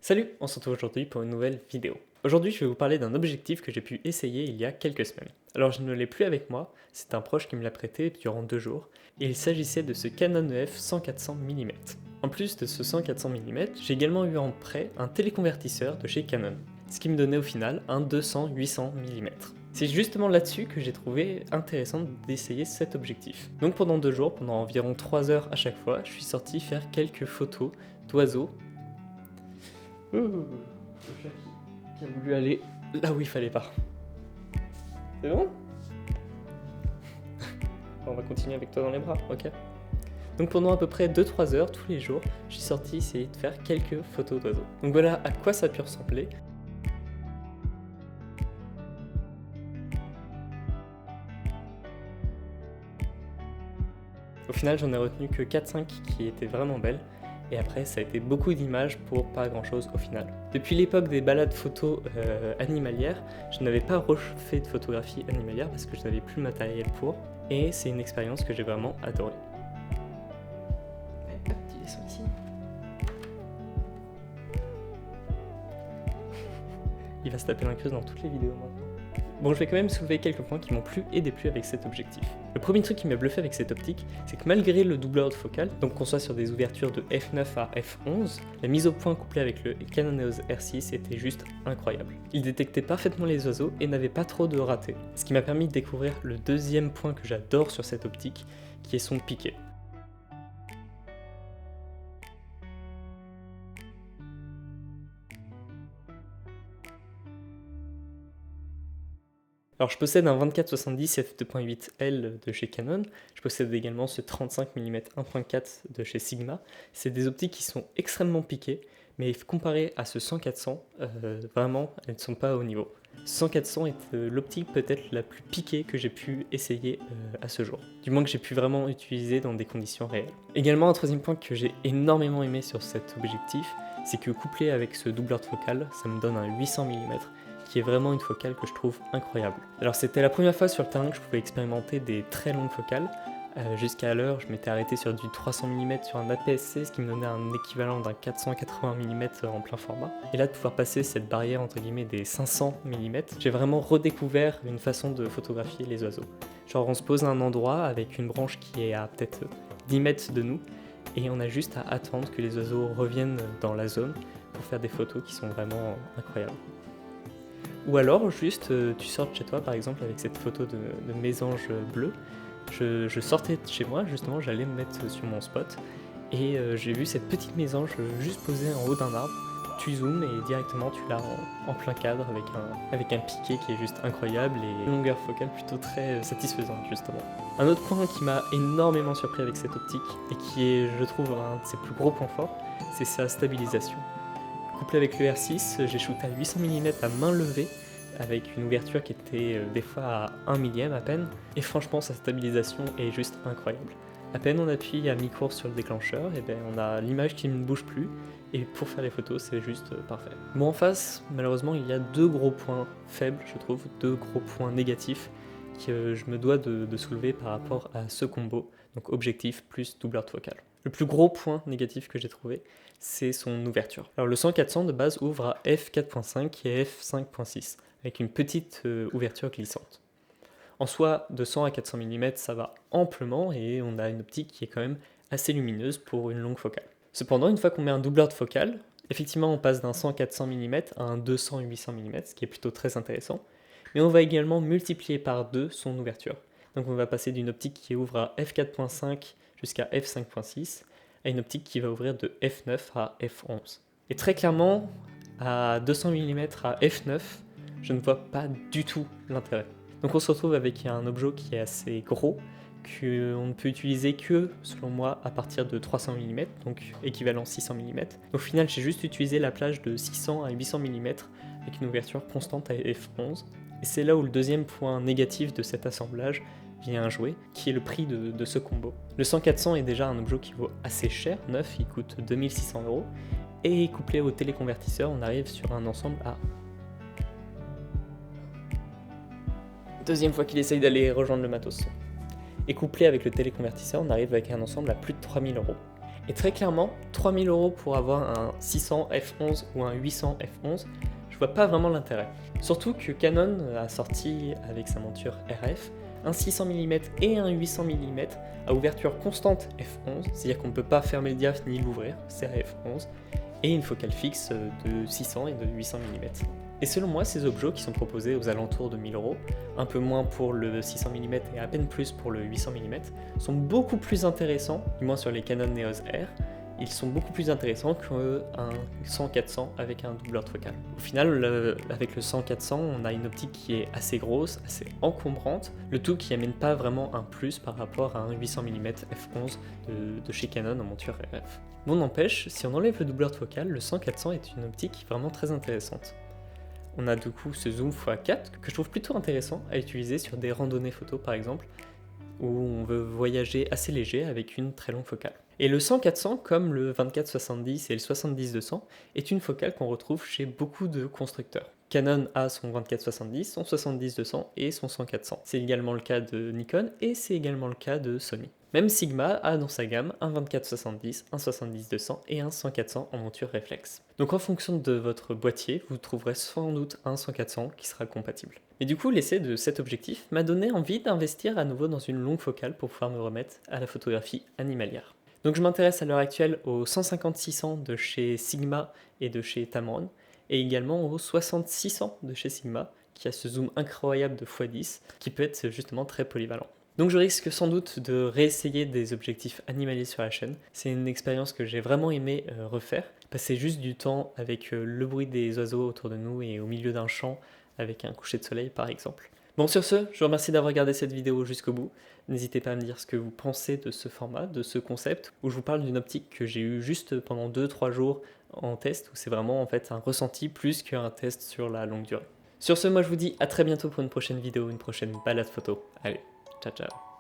Salut, on se retrouve aujourd'hui pour une nouvelle vidéo. Aujourd'hui, je vais vous parler d'un objectif que j'ai pu essayer il y a quelques semaines. Alors, je ne l'ai plus avec moi, c'est un proche qui me l'a prêté durant 2 jours, et il s'agissait de ce Canon EF 100-400 mm. En plus de ce 100-400 mm, j'ai également eu en prêt un téléconvertisseur de chez Canon, ce qui me donnait au final un 200-800 mm. C'est justement là-dessus que j'ai trouvé intéressant d'essayer cet objectif. Donc pendant 2 jours, pendant environ 3 heures à chaque fois, je suis sorti faire quelques photos d'oiseaux. Le chat qui a voulu aller là où il fallait pas. C'est bon? On va continuer avec toi dans les bras, ok? Donc pendant à peu près 2-3 heures tous les jours, je suis sorti essayer de faire quelques photos d'oiseaux. Donc voilà à quoi ça a pu ressembler. Au final, j'en ai retenu que 4-5 qui étaient vraiment belles. Et après, ça a été beaucoup d'images pour pas grand chose au final. Depuis l'époque des balades photos animalières, je n'avais pas refait de photographie animalière parce que je n'avais plus le matériel pour. Et c'est une expérience que j'ai vraiment adorée. Petit dessin ici. Il va se taper l'increuse dans toutes les vidéos maintenant. Bon, je vais quand même soulever quelques points qui m'ont plu et déplu avec cet objectif. Le premier truc qui m'a bluffé avec cette optique, c'est que malgré le doubleur de focale, donc qu'on soit sur des ouvertures de f9 à f11, la mise au point couplée avec le Canon EOS R6 était juste incroyable. Il détectait parfaitement les oiseaux et n'avait pas trop de ratés, ce qui m'a permis de découvrir le deuxième point que j'adore sur cette optique, qui est son piqué. Alors je possède un 24-70 f2.8L de chez Canon, je possède également ce 35 mm 1.4 de chez Sigma. C'est des optiques qui sont extrêmement piquées, mais comparé à ce 100-400, vraiment elles ne sont pas au niveau. Ce 100-400 est l'optique peut-être la plus piquée que j'ai pu essayer à ce jour, du moins que j'ai pu vraiment utiliser dans des conditions réelles. Également un troisième point que j'ai énormément aimé sur cet objectif, c'est que couplé avec ce doubleur de focale, ça me donne un 800 mm, qui est vraiment une focale que je trouve incroyable. Alors c'était la première fois sur le terrain que je pouvais expérimenter des très longues focales. Jusqu'à l'heure, je m'étais arrêté sur du 300 mm sur un APS-C, ce qui me donnait un équivalent d'un 480 mm en plein format. Et là, de pouvoir passer cette barrière entre guillemets des 500 mm, j'ai vraiment redécouvert une façon de photographier les oiseaux. Genre on se pose à un endroit avec une branche qui est à peut-être 10 mètres de nous, et on a juste à attendre que les oiseaux reviennent dans la zone pour faire des photos qui sont vraiment incroyables. Ou alors juste tu sors de chez toi par exemple avec cette photo de mésange bleu. Je sortais de chez moi justement, j'allais me mettre sur mon spot et j'ai vu cette petite mésange juste posée en haut d'un arbre. Tu zoomes et directement tu l'as en plein cadre avec un piqué qui est juste incroyable et une longueur focale plutôt très satisfaisante justement. Un autre point qui m'a énormément surpris avec cette optique et qui est je trouve un de ses plus gros points forts, c'est sa stabilisation. Couplé avec le R6, j'ai shooté à 800 mm à main levée avec une ouverture qui était des fois à 1 millième à peine, et franchement sa stabilisation est juste incroyable. À peine on appuie à mi-course sur le déclencheur, et bien on a l'image qui ne bouge plus, et pour faire les photos c'est juste parfait. Bon, en face, malheureusement il y a 2 gros points faibles, je trouve, 2 gros points négatifs que je me dois de soulever par rapport à ce combo, donc objectif plus doubleur de focale. Le plus gros point négatif que j'ai trouvé, c'est son ouverture. Alors le 100-400 de base ouvre à f4.5 et f5.6, avec une petite ouverture glissante. En soi, de 100 à 400 mm, ça va amplement et on a une optique qui est quand même assez lumineuse pour une longue focale. Cependant, une fois qu'on met un doubleur de focale, effectivement on passe d'un 100-400 mm à un 200-800 mm, ce qui est plutôt très intéressant, mais on va également multiplier par 2 son ouverture. Donc on va passer d'une optique qui ouvre à f4.5 jusqu'à f5.6 à une optique qui va ouvrir de f9 à f11. Et très clairement, à 200 mm à f9, je ne vois pas du tout l'intérêt. Donc on se retrouve avec un objet qui est assez gros, qu'on ne peut utiliser que, selon moi, à partir de 300 mm, donc équivalent 600 mm. Au final, j'ai juste utilisé la plage de 600 à 800 mm avec une ouverture constante à f11. Et c'est là où le deuxième point négatif de cet assemblage vient jouer, qui est le prix de ce combo. Le 100-400 est déjà un objet qui vaut assez cher, neuf, il coûte 2600 €, et couplé au téléconvertisseur, on arrive sur un ensemble à... Deuxième fois qu'il essaye d'aller rejoindre le matos. Et couplé avec le téléconvertisseur, on arrive avec un ensemble à plus de 3000 €. Et très clairement, 3000 € pour avoir un 600 f11 ou un 800 f11, je vois pas vraiment l'intérêt. Surtout que Canon a sorti avec sa monture RF un 600 mm et un 800 mm à ouverture constante f11, c'est-à-dire qu'on ne peut pas fermer le diaph ni l'ouvrir, c'est à f11, et une focale fixe de 600 et de 800 mm. Et selon moi, ces objets qui sont proposés aux alentours de 1000 €, un peu moins pour le 600 mm et à peine plus pour le 800 mm, sont beaucoup plus intéressants, du moins sur les Canon EOS R, ils sont beaucoup plus intéressants qu'un 100-400 avec un doubleur de focale. Au final, avec le 100-400, on a une optique qui est assez grosse, assez encombrante, le tout qui n'amène pas vraiment un plus par rapport à un 800 mm f11 de chez Canon en monture RF. Bon, n'empêche, si on enlève le doubleur de focale, le 100-400 est une optique vraiment très intéressante. On a du coup ce zoom x4 que je trouve plutôt intéressant à utiliser sur des randonnées photos par exemple, où on veut voyager assez léger avec une très longue focale. Et le 100-400, comme le 24-70 et le 70-200, est une focale qu'on retrouve chez beaucoup de constructeurs. Canon a son 24-70, son 70-200 et son 100-400. C'est également le cas de Nikon et c'est également le cas de Sony. Même Sigma a dans sa gamme un 24-70, un 70-200 et un 100-400 en monture réflexe. Donc en fonction de votre boîtier, vous trouverez sans doute un 100-400 qui sera compatible. Et du coup, l'essai de cet objectif m'a donné envie d'investir à nouveau dans une longue focale pour pouvoir me remettre à la photographie animalière. Donc je m'intéresse à l'heure actuelle au 150-600 de chez Sigma et de chez Tamron, et également au 60-600 de chez Sigma, qui a ce zoom incroyable de x10, qui peut être justement très polyvalent. Donc je risque sans doute de réessayer des objectifs animaliers sur la chaîne. C'est une expérience que j'ai vraiment aimé refaire. Passer juste du temps avec le bruit des oiseaux autour de nous et au milieu d'un champ avec un coucher de soleil par exemple. Bon, sur ce, je vous remercie d'avoir regardé cette vidéo jusqu'au bout. N'hésitez pas à me dire ce que vous pensez de ce format, de ce concept, où je vous parle d'une optique que j'ai eue juste pendant 2-3 jours en test, où c'est vraiment en fait un ressenti plus qu'un test sur la longue durée. Sur ce, moi je vous dis à très bientôt pour une prochaine vidéo, une prochaine balade photo. Allez, ciao ciao.